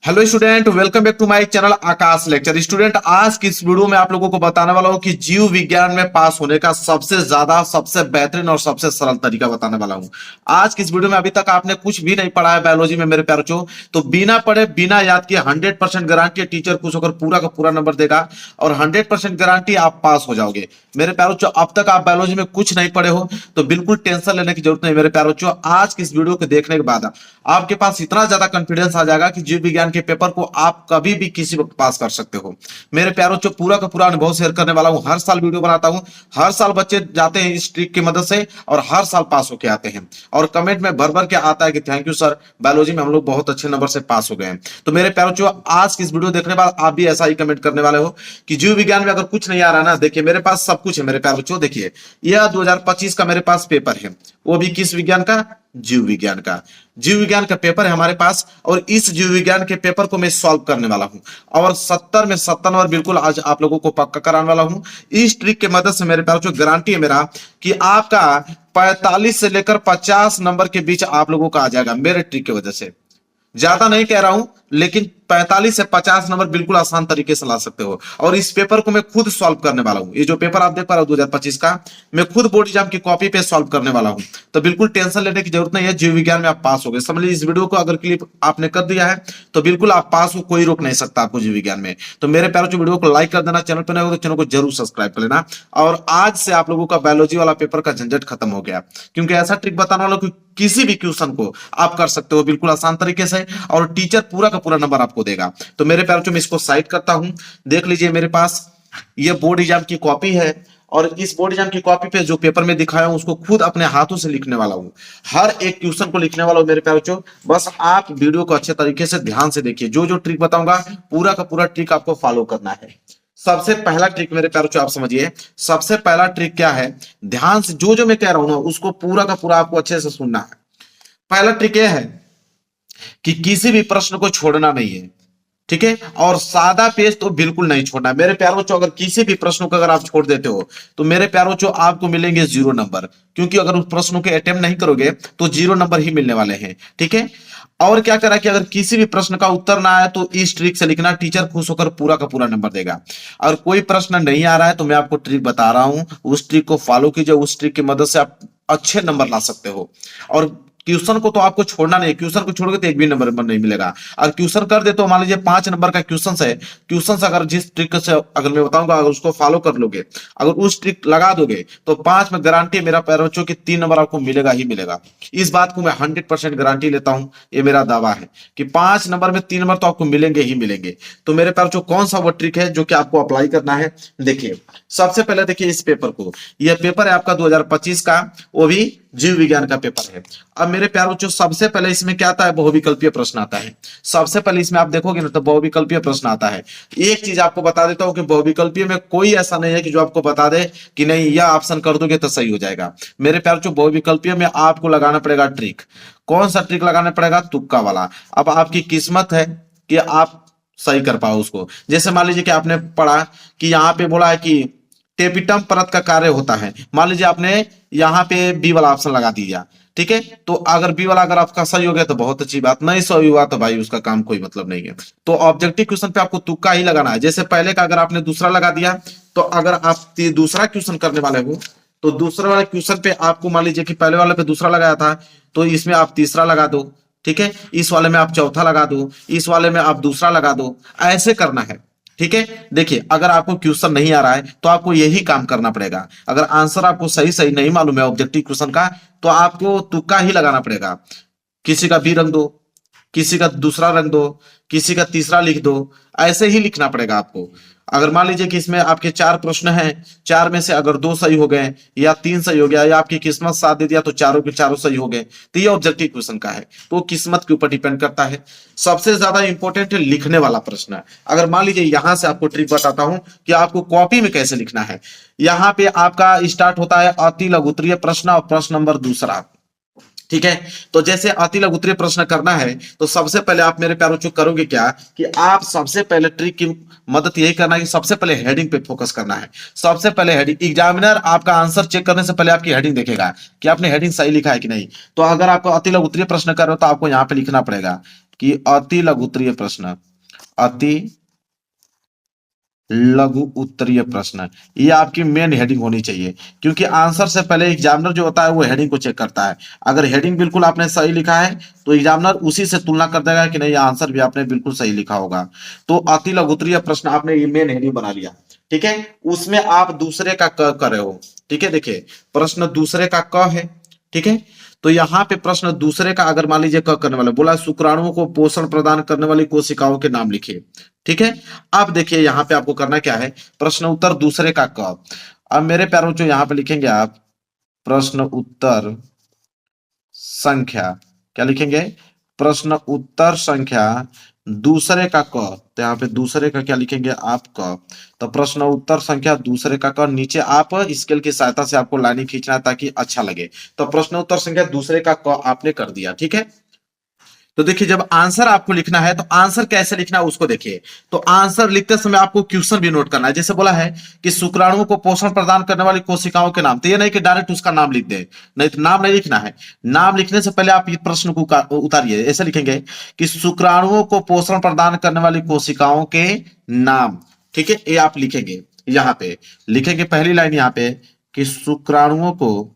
Hello student, welcome back to my channel Aakash lecture. Student, आज की इस वीडियो में आप लोगों को बताने वाला हूं कि जीव विज्ञान में पास होने का सबसे ज्यादा, सबसे बेहतरीन और सबसे सरल तरीका बताने वाला हूं। आज की इस वीडियो में अभी तक आपने कुछ भी नहीं पढ़ा है बायोलॉजी में मेरे प्यारे बच्चों, तो बिना पढ़े बिना याद किए 100% गारंटी है टीचर खुश होकर पूरा का पूरा नंबर देगा और 100% गारंटी आप पास हो जाओगे। मेरे प्यारे बच्चों, अब तक आप बायोलॉजी में कुछ नहीं पढ़े हो तो बिल्कुल टेंशन लेने की जरूरत नहीं मेरे प्यारे बच्चों। आज की इस वीडियो को देखने के बाद आपके पास इतना ज्यादा कॉन्फिडेंस आ जाएगा कि जीव विज्ञान के पेपर को आप कभी भी किसी वक्त पास कर सकते हो। मेरे प्यारों, जो पूरा का पूरा अनुभव शेयर करने वाला हूं, हर साल वीडियो बनाता हूं, हर साल बच्चे जाते हैं इस ट्रिक की मदद से और हर साल पास होके आते हैं और कमेंट में भर भर के आता है कि थैंक यू सर, बायोलॉजी में हम लोग बहुत अच्छे नंबर से पास हो गए हैं। तो मेरे प्यारों, जो आज की इस वीडियो देखने के बाद आप भी ऐसा ही कमेंट करने वाले हो कि जीव विज्ञान में अगर कुछ नहीं आ रहा ना, देखिए मेरे पास सब कुछ है मेरे प्यारे बच्चों। देखिए यह 2025 का मेरे पास पेपर है, वो भी किस विज्ञान का? जीव विज्ञान का। जीव विज्ञान का पेपर है हमारे पास और इस जीव विज्ञान के पेपर को मैं सॉल्व करने वाला हूं और 70 में 70 नंबर बिल्कुल आज आप लोगों को पक्का कराने वाला हूं। इस ट्रिक के मदद से मेरे प्यारों, जो गारंटी है मेरा कि आपका 45 से लेकर 50 नंबर के बीच आप लोगों का आ जाएगा मेरे ट्रिक की वजह से। ज्यादा नहीं कह रहा हूं, लेकिन 45 से 50 नंबर बिल्कुल आसान तरीके से ला सकते हो और इस पेपर को मैं खुद सॉल्व करने वाला हूं। ये जो पेपर आप देख पा रहे हो 2025 का, मैं खुद बोर्ड एग्जाम की कॉपी पे सॉल्व करने वाला हूं। तो बिल्कुल टेंशन लेने की जरूरत नहीं है, जीव विज्ञान में आप पास हो गए। समझ लीजिए, इस वीडियो को अगर क्लिप आपने कर दिया है तो बिल्कुल आप पास हो, कोई रोक नहीं सकता आपको जीव विज्ञान में। तो मेरे प्यारों, जो वीडियो को लाइक कर देना, चैनल पर नए हो तो चैनल को जरूर सब्सक्राइब कर लेना। और आज से आप लोगों का बायोलॉजी वाला पेपर का झंझट खत्म हो गया, क्योंकि ऐसा ट्रिक बताने वाला कि किसी भी क्वेश्चन को आप कर सकते हो बिल्कुल आसान तरीके से और टीचर पूरा का पूरा नंबर आपको देगा। तो मेरे प्यारों, मैं इसको साइड करता हूं। देख लीजिए, मेरे पास ये बोर्ड एग्जाम की कॉपी है और इस बोर्ड एग्जाम की कॉपी पे जो पेपर में दिखाया हूं उसको खुद अपने हाथों से लिखने वाला हूं। हर एक क्वेश्चन को लिखने वाला हूं मेरे प्यारों। बस आप वीडियो को अच्छे तरीके से ध्यान से देखिए, जो जो ट्रिक बताऊंगा पूरा का पूरा ट्रिक आपको फॉलो करना है। सबसे पहला ट्रिक मेरे प्यारों, आप समझिए, सबसे पहला ट्रिक क्या है। ध्यान से जो जो मैं कह रहा हूं ना उसको पूरा का पूरा आपको अच्छे से सुनना है। पहला ट्रिक यह है कि किसी भी प्रश्न को छोड़ना नहीं है, ठीक है, और सादा पेज तो बिल्कुल नहीं छोड़ना है मेरे प्यारों। अगर किसी भी प्रश्न को अगर आप छोड़ देते हो तो मेरे प्यारों आपको मिलेंगे 0 नंबर, क्योंकि अगर उस प्रश्नों के अटेम्प्ट नहीं करोगे तो 0 नंबर ही मिलने वाले हैं, ठीक है। और क्या करा कि अगर किसी भी प्रश्न का उत्तर ना आए तो इस ट्रिक से लिखना, टीचर खुश होकर पूरा का पूरा नंबर देगा। अगर कोई प्रश्न नहीं आ रहा है तो मैं आपको ट्रिक बता रहा हूं, उस ट्रिक को फॉलो कीजिए, उस ट्रिक की मदद से आप अच्छे नंबर ला सकते हो। और क्वेश्चन को तो आपको छोड़ना नहीं, क्वेश्चन को छोड़ोगे तो एक भी नंबर नहीं मिलेगा। अगर क्वेश्चन कर दे तो मान लीजिए 5 नंबर का क्वेश्चन है, क्वेश्चन अगर जिस ट्रिक से अगर मैं बताऊंगा अगर उसको फॉलो कर लोगे, अगर उस ट्रिक लगा दोगे तो 5 में गारंटी मेरा पैर बच्चों की 3 नंबर आपको मिलेगा ही मिलेगा। इस बात को मैं 100% गारंटी लेता हूं, ये मेरा दावा है कि 5 नंबर में 3 नंबर तो आपको मिलेंगे ही मिलेंगे। तो मेरे पैर कौन सा वो ट्रिक है जो कि आपको अप्लाई करना है, देखिए। सबसे पहले देखिए इस पेपर को, यह पेपर है आपका 2025 का, वो भी जीव विज्ञान का पेपर है। अब मेरे प्यारे बच्चों, सबसे पहले इसमें क्या आता है? बहुविकल्पीय प्रश्न आता है। सबसे पहले इसमें आप देखोगे ना तो बहुविकल्पीय प्रश्न आता है। एक चीज आपको बता देता हूं कि बहुविकल्पीय में कोई ऐसा नहीं है कि जो आपको बता दे कि नहीं यह ऑप्शन कर दोगे तो सही हो जाएगा। मेरे प्यारे बच्चों, बहुविकल्पीय में आपको लगाना पड़ेगा ट्रिक। कौन सा ट्रिक लगाना पड़ेगा? तुक्का वाला। अब आपकी किस्मत है कि आप सही कर पाओ उसको। जैसे मान लीजिए कि आपने पढ़ा कि यहाँ पे बोला है कि टेपिटम परत का कार्य होता है, मान लीजिए आपने यहाँ पे बी वाला ऑप्शन लगा दिया, ठीक है। तो अगर बी वाला अगर आपका सही हो गया तो बहुत अच्छी बात, नहीं सही हुआ तो भाई उसका काम कोई मतलब नहीं है। तो ऑब्जेक्टिव क्वेश्चन पे आपको तुक्का ही लगाना है। जैसे पहले का अगर आपने दूसरा लगा दिया तो अगर आप दूसरा क्वेश्चन करने वाले हो तो दूसरे वाले क्वेश्चन पे आपको मान लीजिए कि पहले वाले पे दूसरा लगाया था तो इसमें आप तीसरा लगा दो, ठीक है। इस वाले में आप चौथा लगा दो, इस वाले में आप दूसरा लगा दो, ऐसे करना है, ठीक है। देखिए, अगर आपको क्वेश्चन नहीं आ रहा है तो आपको यही काम करना पड़ेगा। अगर आंसर आपको सही सही नहीं मालूम है ऑब्जेक्टिव क्वेश्चन का तो आपको तुक्का ही लगाना पड़ेगा। किसी का बी रंग दो, किसी का दूसरा रंग दो, किसी का तीसरा लिख दो, ऐसे ही लिखना पड़ेगा आपको। अगर मान लीजिए कि इसमें आपके 4 प्रश्न हैं, 4 में से अगर 2 सही हो गए या 3 सही हो गया या आपकी किस्मत साथ दे दिया तो चारों के चारों सही हो गए, तो ये ऑब्जेक्टिव क्वेश्चन का है, तो किस्मत के ऊपर डिपेंड करता है। सबसे ज्यादा इंपॉर्टेंट है लिखने वाला प्रश्न है। अगर मान लीजिए यहां से आपको ट्रिक बताता हूं कि आपको कॉपी में कैसे लिखना है। यहां पे आपका स्टार्ट होता है अति लघुत्तरीय प्रश्न और प्रश्न नंबर दूसरा, ठीक है। तो जैसे अति लघुत्तरीय प्रश्न करना है तो सबसे पहले आप मेरे प्यारों चो करोगे क्या कि आप सबसे पहले ट्रिक की मदद यही करना है कि सबसे पहले हेडिंग पे फोकस करना है। सबसे पहले हेडिंग, एग्जामिनर आपका आंसर चेक करने से पहले आपकी हेडिंग देखेगा कि आपने हेडिंग सही लिखा है कि नहीं। तो अगर आपको अति लघुत्तरीय प्रश्न कर रहे हो तो आपको यहाँ पे लिखना पड़ेगा कि अति लघु उत्तरीय प्रश्न, अति लघु उत्तरीय प्रश्न, ये आपकी मेन हेडिंग होनी चाहिए, क्योंकि आंसर से पहले एग्जामिनर जो होता है वो हेडिंग को चेक करता है। अगर हेडिंग बिल्कुल आपने सही लिखा है तो एग्जामिनर उसी से तुलना कर देगा कि नहीं आंसर भी आपने बिल्कुल सही लिखा होगा। तो अति लघु उत्तरीय प्रश्न आपने ये मेन हेडिंग बना लिया, ठीक है। उसमें आप दूसरे का क कर रहे हो, ठीक है। देखिए प्रश्न दूसरे का क है, ठीक है। तो यहाँ पे प्रश्न दूसरे का अगर मान लीजिए क करने वाला बोला, शुक्राणुओं को पोषण प्रदान करने वाली कोशिकाओं के नाम लिखिए, ठीक है। अब देखिए यहाँ पे आपको करना क्या है, प्रश्न उत्तर दूसरे का क। अब मेरे प्यारों जो यहाँ पे लिखेंगे आप प्रश्न उत्तर संख्या, क्या लिखेंगे, प्रश्न उत्तर संख्या दूसरे का क। तो यहाँ पे दूसरे का क्या लिखेंगे आप क। तो प्रश्न उत्तर संख्या दूसरे का क, नीचे आप स्केल की सहायता से आपको लाइनिंग खींचना है ताकि अच्छा लगे। तो प्रश्न उत्तर संख्या दूसरे का क आपने कर दिया, ठीक है। तो देखिए जब आंसर आपको लिखना है तो आंसर कैसे लिखना है उसको देखिए। तो आंसर लिखते समय आपको क्वेश्चन भी नोट करना है। जैसे बोला है कि शुक्राणुओं को पोषण प्रदान करने वाली कोशिकाओं के नाम, तो ये नहीं कि डायरेक्ट उसका नाम लिख दे, नहीं तो नाम नहीं लिखना है। नाम लिखने से पहले आप ये प्रश्न को उतारिए, ऐसे लिखेंगे कि शुक्राणुओं को पोषण प्रदान करने वाली कोशिकाओं के नाम, ठीक है। ये आप लिखेंगे, यहां पे लिखेंगे पहली लाइन यहां पे कि शुक्राणुओं को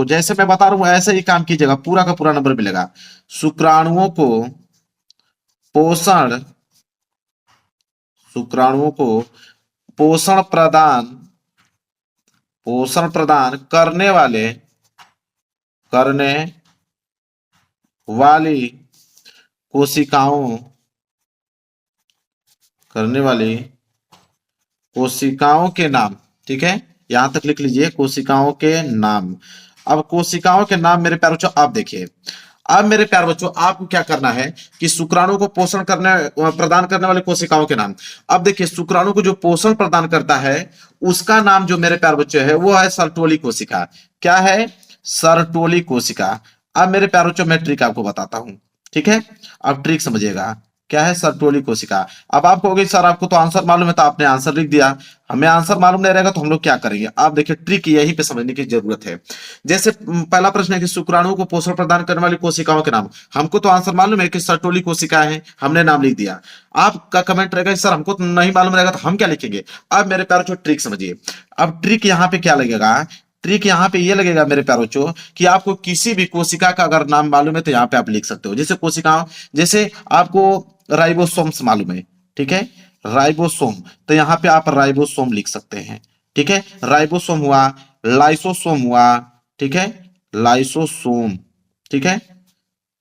जैसे मैं बता रहा हूं ऐसे ही काम कीजिएगा, पूरा का पूरा नंबर मिलेगा। शुक्राणुओं को पोषण शुक्राणुओं को पोषण प्रदान करने वाली कोशिकाओं के नाम, ठीक है। यहां तक लिख लीजिए कोशिकाओं के नाम। अब कोशिकाओं के नाम मेरे प्यारे बच्चों आप देखिए, अब मेरे प्यारे बच्चों आपको क्या करना है कि शुक्राणु को पोषण प्रदान करने वाली कोशिकाओं के नाम। अब देखिए शुक्राणु को जो पोषण प्रदान करता है उसका नाम जो मेरे प्यारे बच्चों है वो है सर्टोली कोशिका। क्या है, सर्टोली कोशिका। अब मेरे प्यारे बच्चों मैं ट्रिक आपको बताता हूं, ठीक है। अब ट्रिक समझिएगा, क्या है, सर्टोली कोशिका। अब आप कहोगे सर आपको तो आंसर मालूम है तो आपने आंसर लिख दिया, हमें आंसर मालूम नहीं रहेगा तो हम लोग क्या करेंगे। आप देखिए ट्रिक यहीं पे समझने की जरूरत है। जैसे पहला प्रश्न है कि शुक्राणुओं को पोषण प्रदान करने वाली कोशिकाओं के नाम, हमको तो आंसर मालूम है कि सर्टोली कोशिका है, हमने नाम लिख दिया। आपका कमेंट रहेगा सर हमको तो नहीं मालूम रहेगा तो हम क्या लिखेंगे। अब मेरे प्यारे जो ट्रिक समझिए, अब ट्रिक यहाँ पे क्या लगेगा, ट्रिक यहाँ पे ये लगेगा मेरे प्यारे बच्चों कि आपको किसी भी कोशिका का अगर नाम मालूम है तो यहाँ पे आप लिख सकते हो। जैसे कोशिकाओं, जैसे आपको राइबोसोम्स मालूम है, ठीक है, राइबोसोम, तो यहाँ पे आप राइबोसोम लिख सकते हैं, ठीक है। राइबोसोम हुआ, लाइसोसोम हुआ, ठीक है, लाइसोसोम, ठीक है,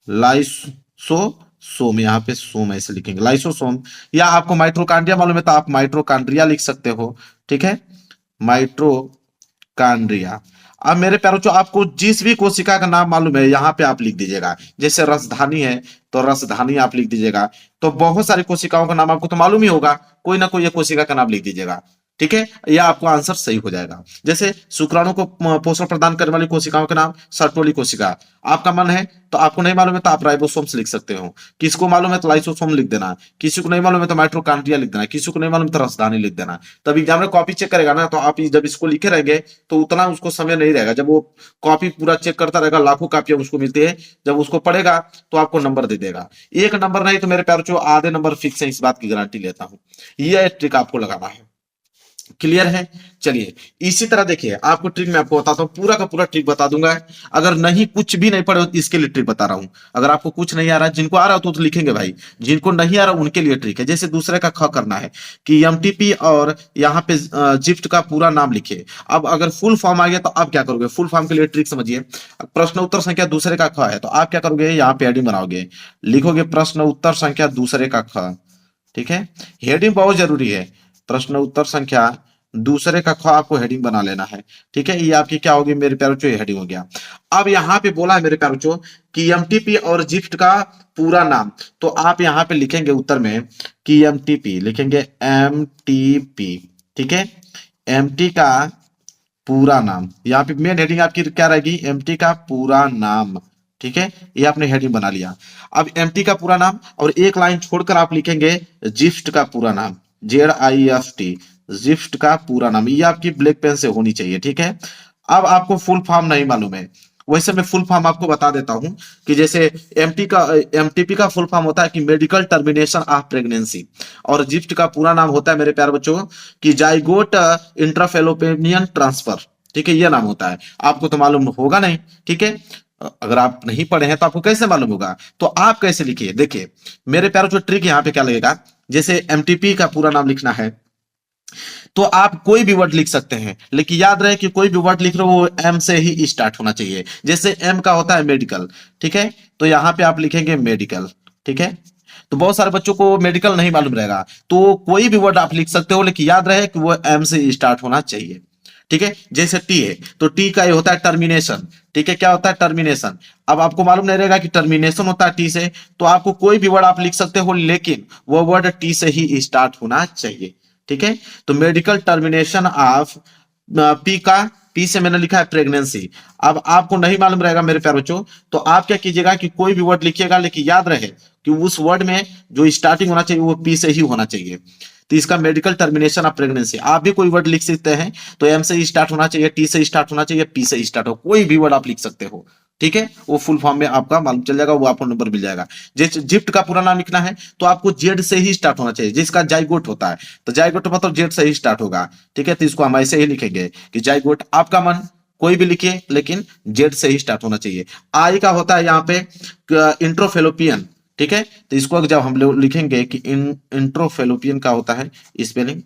लाइसोसोम, यहाँ पे सोम ऐसे लिखेंगे लाइसोसोम। या आपको माइट्रोकांड्रिया मालूम है तो आप माइट्रोकांड्रिया लिख सकते हो, ठीक है, माइट्रोकांड्रिया। अब मेरे प्यारों जो आपको जिस भी कोशिका का नाम मालूम है यहाँ पे आप लिख दीजिएगा। जैसे रसधानी है तो रसधानी आप लिख दीजिएगा। तो बहुत सारी कोशिकाओं का नाम आपको तो मालूम ही होगा, कोई ना कोई एक कोशिका का नाम लिख दीजिएगा, ठीक है। यह आपको आंसर सही हो जाएगा। जैसे शुक्राणु को पोषण प्रदान करने वाली कोशिकाओं के नाम सर्टोली कोशिका। आपका मन है तो आपको नहीं मालूम है तो आप राइबोसोम्स लिख सकते हो, किसको मालूम है तो लाइसोसोम लिख देना, किसी को नहीं मालूम है तो माइट्रोकांड्रिया लिख देना, किसी को नहीं मालूम तो रसधानी लिख देना। तब एग्जामिनर कॉपी चेक करेगा ना, तो आप जब इसको लिखे रहेंगे तो उतना उसको समय नहीं रहेगा। जब वो कॉपी पूरा चेक करता रहेगा, लाखों कॉपियां उसको मिलती है, जब उसको पढ़ेगा तो आपको नंबर दे देगा। एक नंबर नहीं तो मेरे प्यारे जो आधे नंबर फिक्स है, इस बात की गारंटी लेता हूं। यह ट्रिक आपको लगाना है, क्लियर है। चलिए इसी तरह देखिए आपको ट्रिक मैं आपको बताता हूं, पूरा का पूरा ट्रिक बता दूंगा। अगर नहीं कुछ भी नहीं पढ़े तो इसके लिए ट्रिक बता रहा हूं। अगर आपको कुछ नहीं आ रहा, जिनको आ रहा हो तो लिखेंगे भाई, जिनको नहीं आ रहा उनके लिए ट्रिक है। जैसे दूसरे का ख करना है कि एमटीपी और यहाँ पे जिफ्ट का पूरा नाम लिखिए। अब अगर फुल फॉर्म आ गया तो आप क्या करोगे, फुल फॉर्म के लिए ट्रिक समझिए। प्रश्न उत्तर संख्या दूसरे का ख है तो आप क्या करोगे, यहाँ पे हेडिंग बनाओगे, लिखोगे प्रश्न उत्तर संख्या दूसरे का ख, ठीक है। हेडिंग बहुत जरूरी है, प्रश्न उत्तर संख्या दूसरे का ख आपको हेडिंग बना लेना है, ठीक है। ये आपकी क्या होगी मेरे प्यारे बच्चों, ये हेडिंग हो गया। अब यहाँ पे बोला है मेरे प्यारे बच्चों कि एमटीपी और जिफ्ट का पूरा नाम, तो आप यहाँ पे लिखेंगे उत्तर में कि एमटीपी लिखेंगे, एमटीपी, ठीक है, एमटी का पूरा नाम। यहाँ पे मेन हेडिंग आपकी क्या रहेगी, एमटी का पूरा नाम, ठीक है। ये आपने हेडिंग बना लिया। अब एमटी का पूरा नाम और एक लाइन छोड़कर आप लिखेंगे जिफ्ट का पूरा नाम, ZIFT, जिफ्ट का पूरा नाम। ये आपकी ब्लैक पेन से होनी चाहिए, ठीक है। अब आपको फुल फॉर्म नहीं मालूम है, वैसे मैं फुल फॉर्म आपको बता देता हूं कि जैसे एमटीपी का फुल फॉर्म होता है कि मेडिकल टर्मिनेशन ऑफ प्रेगनेंसी, और जिप्ट का पूरा नाम होता है मेरे प्यारे बच्चों कि जाइगोट इंट्राफेलोपियन ट्रांसफर। ठीक है, यह नाम होता है। आपको तो मालूम होगा नहीं, ठीक है, अगर आप नहीं पढ़े हैं तो आपको कैसे मालूम होगा। तो आप कैसे लिखिए, देखिए मेरे प्यारे जो ट्रिक यहाँ पे क्या लगेगा, जैसे एमटीपी का पूरा नाम लिखना है तो आप कोई भी वर्ड लिख सकते हैं, लेकिन याद रहे कि कोई भी वर्ड लिख रहे हो वो एम से ही स्टार्ट होना चाहिए। जैसे एम का होता है मेडिकल, ठीक है, तो यहां पे आप लिखेंगे मेडिकल। ठीक है, तो बहुत सारे बच्चों को मेडिकल नहीं मालूम रहेगा, तो कोई भी वर्ड आप लिख सकते हो, लेकिन याद रहे कि वो एम से स्टार्ट होना चाहिए। ठीक है, जैसे टी है तो टी का ये होता है टर्मिनेशन। ठीक है, क्या होता है टर्मिनेशन। अब आपको मालूम नहीं रहेगा कि टर्मिनेशन होता है टी से, तो आपको कोई भी वर्ड आप लिख सकते हो, लेकिन वो वर्ड टी से ही स्टार्ट होना चाहिए। ठीक है, तो मेडिकल टर्मिनेशन ऑफ पी का, पी से मैंने लिखा है प्रेगनेंसी। अब आपको नहीं मालूम रहेगा मेरे प्यारे बच्चों, तो आप क्या कीजिएगा कि कोई भी वर्ड लिखिएगा, लेकिन याद रहे कि उस वर्ड में जो स्टार्टिंग होना चाहिए वो पी से ही होना चाहिए। तो इसका मेडिकल टर्मिनेशन ऑफ प्रेगनेंसी, आप भी कोई वर्ड लिख सकते हैं तो एम से स्टार्ट होना चाहिए, टी से स्टार्ट होना चाहिए, पी से स्टार्ट हो, कोई भी वर्ड आप लिख सकते हो। ठीक है, वो फुल फॉर्म में आपका मालूम चल जाएगा, वो आपको नंबर मिल जाएगा। जैसे जिप्ट का पूरा नाम लिखना है तो आपको जेड से ही स्टार्ट होना चाहिए, जिसका जाइगोट होता है तो जाइगोट मतलब जेड से ही स्टार्ट होगा। ठीक है, तो इसको हम ऐसे ही लिखेंगे कि जाइगोट, आपका मन कोई भी लिखिए लेकिन जेड से ही स्टार्ट होना चाहिए। आई का होता है यहाँ पे इंट्रोफेलोपियन। ठीक है, तो इसको जब हम लोग लिखेंगे कि इंट्रोफेलोपियन का होता है स्पेलिंग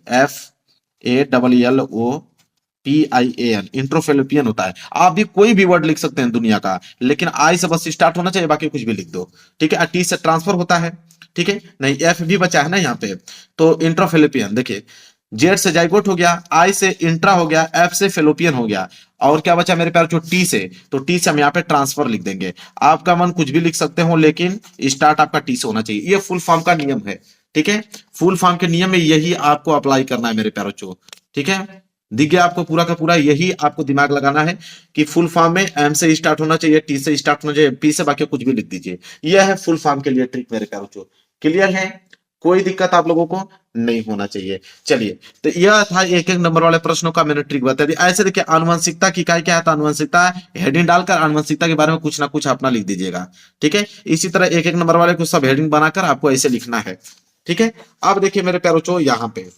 FALLOPIAN, इंट्रोफेलोपियन होता है। आप भी कोई भी वर्ड लिख सकते हैं दुनिया का, लेकिन आई से बस स्टार्ट होना चाहिए, बाकी कुछ भी लिख दो। ठीक है, टी से ट्रांसफर होता है। ठीक है, नहीं एफ भी बचा है ना यहाँ पे, तो इंट्रोफेलोपियन देखिए, जेड से जाइगोट हो गया, आई से इंट्रा हो गया, एफ से फेलोपियन हो गया, और क्या बचा मेरे प्यार, जो टी से, तो टी से हम यहाँ पे ट्रांसफर लिख देंगे। आपका मन कुछ भी लिख सकते हो, लेकिन स्टार्ट आपका टी से होना चाहिए। ये फुल फॉर्म का नियम है। ठीक है, फुल फॉर्म के नियम में यही आपको अप्लाई करना है मेरे प्यारो बच्चों। ठीक है, दिख गया आपको पूरा का पूरा, यही आपको दिमाग लगाना है कि फुल फॉर्म में एम से स्टार्ट होना चाहिए, टी से स्टार्ट होना चाहिए, पी से, बाकी कुछ भी लिख दीजिए। यह है फुल फॉर्म के लिए ट्रिक मेरे प्यारो बच्चों। क्लियर है, कोई दिक्कत आप लोगों को नहीं होना चाहिए। चलिए, तो यह था एक एक नंबर वाले प्रश्नों का मैंने ट्रिक बता दिया। ऐसे देखिए, आनुवंशिकता की इकाई क्या है, तो आनुवंशिकता हेडिंग डालकर आनुवंशिकता के बारे में कुछ ना कुछ अपना लिख दीजिएगा। ठीक है, इसी तरह एक एक नंबर वाले को सब हेडिंग बनाकर आपको ऐसे लिखना है। ठीक है, अब देखिए मेरे प्यारो बच्चों, यहाँ पे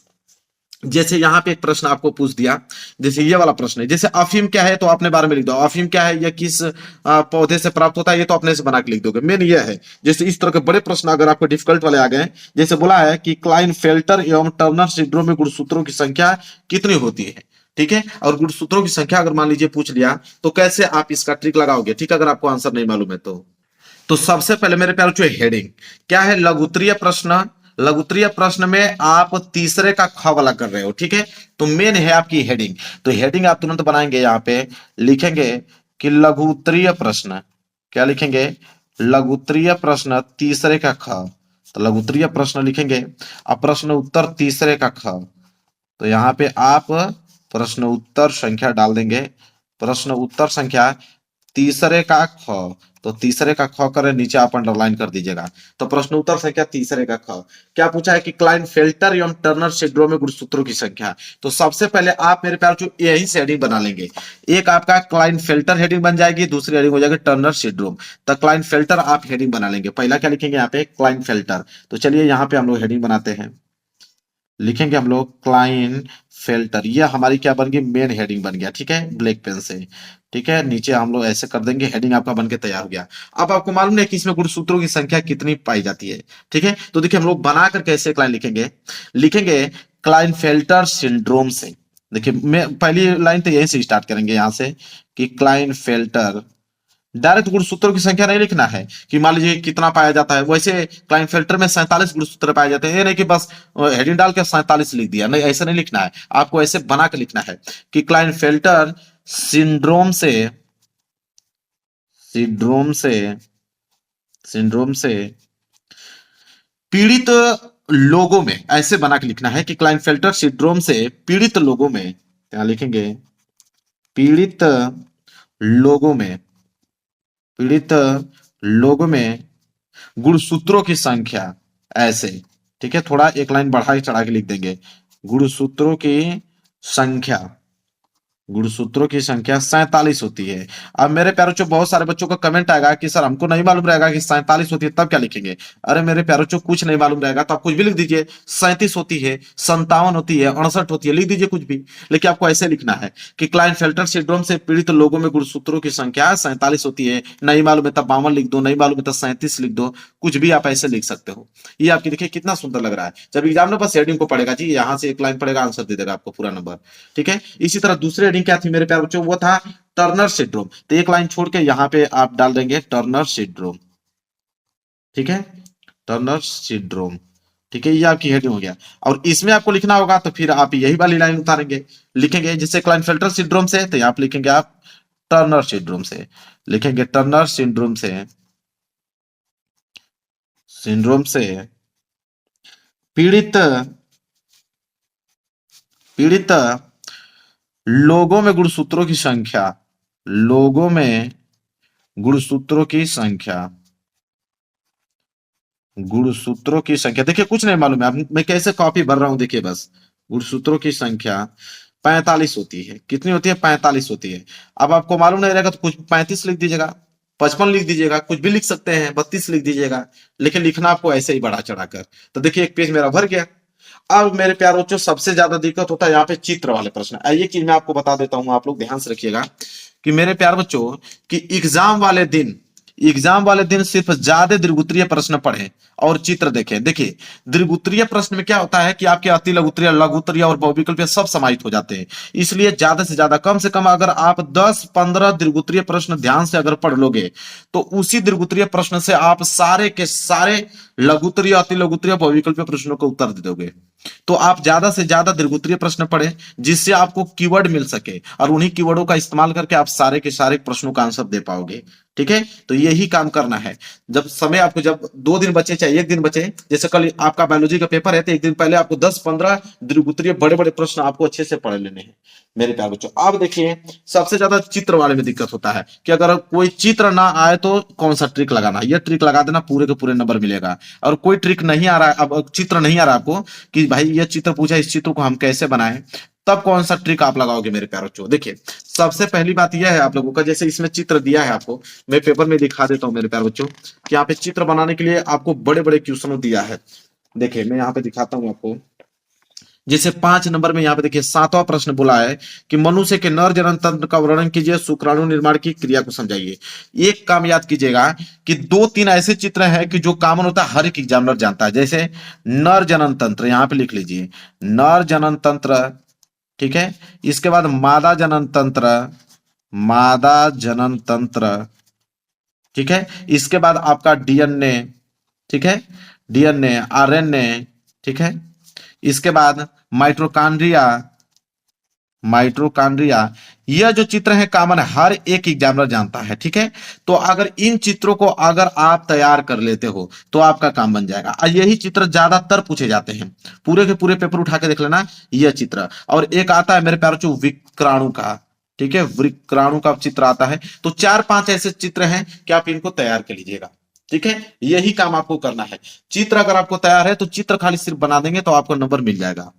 जैसे यहाँ पे एक प्रश्न आपको पूछ दिया, जैसे ये वाला प्रश्न है, जैसे अफीम क्या है तो अपने बारे में लिख दो। अफीम क्या है, यह किस पौधे से प्राप्त होता है, ये तो अपने से बना के लिख दोगे। मेन ये है, जैसे इस तरह के बड़े प्रश्न अगर आपको डिफिकल्ट वाले आ गए, जैसे बोला है कि क्लाइनफेल्टर एवं टर्नर सिंड्रोम में गुणसूत्रों की संख्या कितनी होती है। ठीक है, और गुणसूत्रों की संख्या अगर मान लीजिए पूछ लिया, तो कैसे आप इसका ट्रिक लगाओगे। ठीक है, अगर आपको आंसर नहीं मालूम है तो सबसे पहले मेरे प्यारे बच्चों, हेडिंग क्या है, लघुत्तरीय प्रश्न। लघुत्तरीय प्रश्न में आप तीसरे का ख वाला कर रहे हो। ठीक है, तो मेन है आपकी हेडिंग। तो हेडिंग आप तुरंत बनाएंगे, यहाँ पे लिखेंगे कि लघुत्तरीय प्रश्न, क्या लिखेंगे, लघुत्तरीय प्रश्न तीसरे का ख। तो लघुत्तरीय प्रश्न लिखेंगे, अब प्रश्न उत्तर तीसरे का ख, तो यहाँ पे आप प्रश्न उत्तर संख्या डाल देंगे। प्रश्न उत्तर संख्या तीसरे का ख, तो तीसरे का ख करें, नीचे आप अंडरलाइन कर दीजिएगा। तो प्रश्न उत्तर संख्या तीसरे का ख क्या पूछा है कि क्लाइनफेल्टर एवं टर्नर सिंड्रोम में गुणसूत्रों की संख्या। तो सबसे पहले आप मेरे प्यार जो यही से हेडिंग बना लेंगे। एक आपका क्लाइनफेल्टर हेडिंग बन जाएगी, दूसरी हेडिंग हो जाएगी टर्नर सिंड्रोम। तो क्लाइनफेल्टर आप हेडिंग बना लेंगे। पहला क्या लिखेंगे यहाँ पे, क्लाइनफेल्टर। तो चलिए यहाँ पे हम लोग हेडिंग बनाते हैं, लिखेंगे हम लोग क्लाइन फेल्टर, ये हमारी क्या बन गई, मेन हेडिंग बन गया। ठीक है, ब्लैक पेन से। ठीक है, नीचे हम लोग ऐसे कर देंगे, हेडिंग आपका बन के तैयार हो गया। अब आपको मालूम है कि इसमें गुणसूत्रों की संख्या कितनी पाई जाती है। ठीक है, तो देखिए हम लोग बनाकर कैसे क्लाइन लिखेंगे, लिखेंगे क्लाइनफेल्टर सिंड्रोम से। देखिए मैं पहली लाइन तो यहीं से स्टार्ट करेंगे, यहां से कि क्लाइनफेल्टर, डायरेक्ट गुणसूत्रों की संख्या नहीं लिखना है कि मान लीजिए कितना पाया जाता है। वैसे क्लाइनफेल्टर में 47 गुणसूत्र पाए जाते हैं, ये नहीं कि बस हेडिंग डाल के 47 लिख दिया, नहीं ऐसा नहीं लिखना है, आपको ऐसे बना के लिखना है कि क्लाइनफेल्टर सिंड्रोम से, सिंड्रोम से, सिंड्रोम से पीड़ित लोगों में, ऐसे बना के लिखना है कि क्लाइनफेल्टर सिंड्रोम से पीड़ित लोगों में, क्या लिखेंगे, पीड़ित लोगों में, पीड़ित लोगों में गुणसूत्रों की संख्या, ऐसे। ठीक है, थोड़ा एक लाइन बढ़ा चढ़ा के लिख देंगे, गुणसूत्रों की संख्या, गुणसूत्रों की संख्या 47 होती है। अब मेरे प्यारों बच्चों बहुत सारे बच्चों का कमेंट आएगा कि सर हमको नहीं मालूम रहेगा कि 47 होती है, तब क्या लिखेंगे? अरे मेरे प्यारों बच्चों कुछ नहीं मालूम रहेगा तो आप कुछ भी लिख दीजिए। 37 होती है, 57 होती है, 68 होती है, लिख दीजिए कुछ भी। लेकिन आपको ऐसे लिखना है कि क्लाइनफेल्टर सिंड्रोम से पीड़ित लोगों में गुणसूत्रों की संख्या 47 होती है। नहीं मालूम है तब 52 लिख दो, नहीं मालूम है तब 37 लिख दो। कुछ भी आप ऐसे लिख सकते हो। ये आपकी देखिए कितना सुंदर लग रहा है। जब एग्जाम में बस हेडिंग को पढ़ेगा जी, यहाँ से एक लाइन पढ़ेगा, आंसर दे देगा आपको पूरा नंबर। ठीक है। इसी तरह दूसरी हेडिंग क्या थी मेरे प्यारे बच्चों? वो था टर्नर सिंड्रोम। तो एक लाइन छोड़ के यहाँ पे आप डाल देंगे टर्नर सिंड्रोम। ठीक है, टर्नर सिंड्रोम। ठीक है, ये आपकी हेडिंग हो गया। और इसमें आपको लिखना होगा तो फिर आप यही वाली लाइन उतारेंगे, लिखेंगे जिससे क्लाइनफेल्टर सिंड्रोम से, तो आप लिखेंगे आप टर्नर सिंड्रोम से, लिखेंगे टर्नर सिंड्रोम से, सिंड्रोम से पीड़ित पीड़ित लोगों में गुणसूत्रों की संख्या, लोगों में गुणसूत्रों की संख्या, गुणसूत्रों की संख्या देखिए कुछ नहीं मालूम है। अब मैं कैसे कॉपी भर रहा हूं देखिए बस। गुणसूत्रों की संख्या 45 होती है। कितनी होती है? 45 होती है। अब आपको मालूम नहीं रहेगा तो कुछ 35 लिख दीजिएगा, 55 लिख दीजिएगा, कुछ भी लिख सकते हैं, 32 लिख दीजिएगा। लेकिन लिखना आपको ऐसे ही बढ़ा चढ़ाकर। तो देखिए एक पेज मेरा भर गया। अब मेरे प्यारों बच्चों सबसे ज्यादा दिक्कत होता है यहाँ पे चित्र वाले प्रश्न। ये चीज मैं आपको बता देता हूँ, आप लोग ध्यान से रखिएगा कि मेरे प्यार बच्चों कि एग्जाम वाले दिन सिर्फ ज्यादा दीर्घउत्तरीय प्रश्न पढ़े और चित्र देखें। देखिए दीर्घउत्तरीय प्रश्न में क्या होता है कि आपके अति लघुत्तरीय, लघुत्तरीय और बहुविकल्पीय सब समाहित हो जाते हैं। इसलिए ज्यादा से ज्यादा, कम से कम अगर आप 10-15 दीर्घउत्तरीय प्रश्न ध्यान से अगर पढ़ लोगे तो उसी दीर्घउत्तरीय प्रश्न से आप सारे के सारे लघुत्तरीय, अति लघुत्तरीय, बहुविकल्पीय प्रश्नों को उत्तर दे दोगे। तो आप ज्यादा से ज्यादा दीर्घउत्तरीय प्रश्न पढ़ें जिससे आपको कीवर्ड मिल सके और उन्हीं कीवर्डों का इस्तेमाल करके आप सारे के सारे प्रश्नों का आंसर दे पाओगे। ठीक है, तो यही काम करना है। जब समय आपको, जब 2 दिन बचे चाहे 1 दिन बचे, जैसे कल आपका बायोलॉजी का पेपर है तो 1 दिन पहले आपको 10-15 दीर्घउत्तरीय बड़े बड़े प्रश्न आपको अच्छे से पढ़ लेने हैं मेरे प्यारे बच्चों। अब देखिए सबसे ज्यादा चित्र वाले में दिक्कत होता है कि अगर कोई चित्र ना आए तो कौन सा ट्रिक लगाना, ये ट्रिक लगा देना, पूरे के पूरे नंबर मिलेगा। और कोई ट्रिक नहीं आ रहा है, अब चित्र नहीं आ रहा आपको कि भाई ये चित्र पूछा, इस चित्र को हम कैसे बनाएं, तब कौन सा ट्रिक आप लगाओगे मेरे प्यारे बच्चों? देखिए सबसे पहली बात यह है आप लोगों का, जैसे इसमें चित्र दिया है आपको, मैं पेपर में दिखा देता हूं मेरे प्यारे बच्चों कि यहाँ पे चित्र बनाने के लिए आपको बड़े बड़े क्वेश्चन दिया है। देखिए मैं यहाँ पे दिखाता हूं आपको। जैसे 5 नंबर में यहाँ पे देखिए 7वां प्रश्न बोला है कि मनुष्य के नर जनन तंत्र का वर्णन कीजिए, शुक्राणु निर्माण की क्रिया को समझाइए। एक काम याद कीजिएगा कि 2-3 ऐसे चित्र हैं कि जो कॉमन होता है, हर एक एग्जामिनर जानता है। जैसे नर जनन तंत्र, यहाँ पे लिख लीजिए नर जनन तंत्र। ठीक है, इसके बाद मादा जनन तंत्र, मादा जनन तंत्र। ठीक है, इसके बाद आपका डीएनए। ठीक है, डीएनए, आरएनए। ठीक है, इसके बाद माइटोकॉन्ड्रिया, माइटोकॉन्ड्रिया। यह जो चित्र है कॉमन है, हर एक एग्जामिनर जानता है। ठीक है, तो अगर इन चित्रों को अगर आप तैयार कर लेते हो तो आपका काम बन जाएगा। और यही चित्र ज्यादातर पूछे जाते हैं, पूरे के पूरे पेपर उठा के देख लेना यह चित्र। और एक आता है मेरे प्यारे बच्चों विक्राणु का। ठीक है, विक्राणु का चित्र आता है। तो 4-5 ऐसे चित्र हैं कि आप इनको तैयार कर लीजिएगा। ठीक है, यही काम आपको करना है। चित्र अगर आपको तैयार है तो चित्र खाली सिर्फ बना देंगे तो आपको नंबर मिल जाएगा।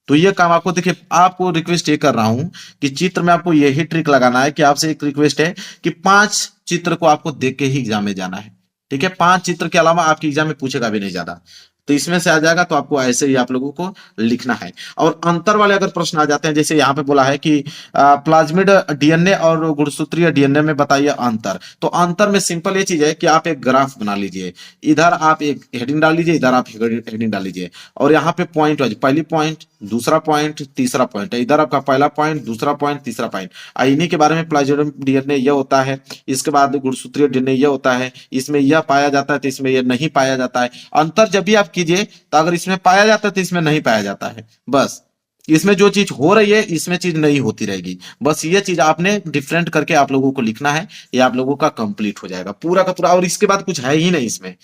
तो ये काम आपको, देखिए आपको रिक्वेस्ट ये कर रहा हूं कि चित्र में आपको यही ट्रिक लगाना है कि आपसे एक रिक्वेस्ट है कि 5 चित्र को आपको देख के ही एग्जाम में जाना है। ठीक है, 5 चित्र के अलावा आपके एग्जाम में पूछेगा भी नहीं ज्यादा। तो इसमें से आ जाएगा तो आपको ऐसे ही आप लोगों को लिखना है। और अंतर वाले अगर प्रश्न आ जाते हैं, जैसे यहाँ पे बोला है कि प्लाज्मिड डीएनए और गुणसूत्रीय डीएनए में बताइए अंतर। तो अंतर में सिंपल ये चीज है कि आप एक ग्राफ बना लीजिए, इधर आप एक हेडिंग डाल लीजिए, इधर आप हेडिंग डाल लीजिए, और यहाँ पे पॉइंट वाइज पहली पॉइंट, दूसरा पॉइंट, तीसरा पॉइंट, इधर आपका पहला पॉइंट, दूसरा पॉइंट, तीसरा पॉइंट। इन्हीं के बारे में प्लाज्मिड डीएनए यह होता है, इसके बाद गुणसूत्रीय डीएनए यह होता है, इसमें यह पाया जाता है तो इसमें यह नहीं पाया जाता है। अंतर जब भी आप कीजिए तो अगर इसमें पाया जाता है तो इसमें नहीं पाया जाता है। बस इसमें जो चीज हो रही है इसमें चीज नहीं होती रहेगी। बस ये चीज आपने डिफरेंट करके आप लोगों को लिखना है, ये आप लोगों का कंप्लीट हो जाएगा पूरा का पूरा। और इसके बाद कुछ है ही नहीं इसमें।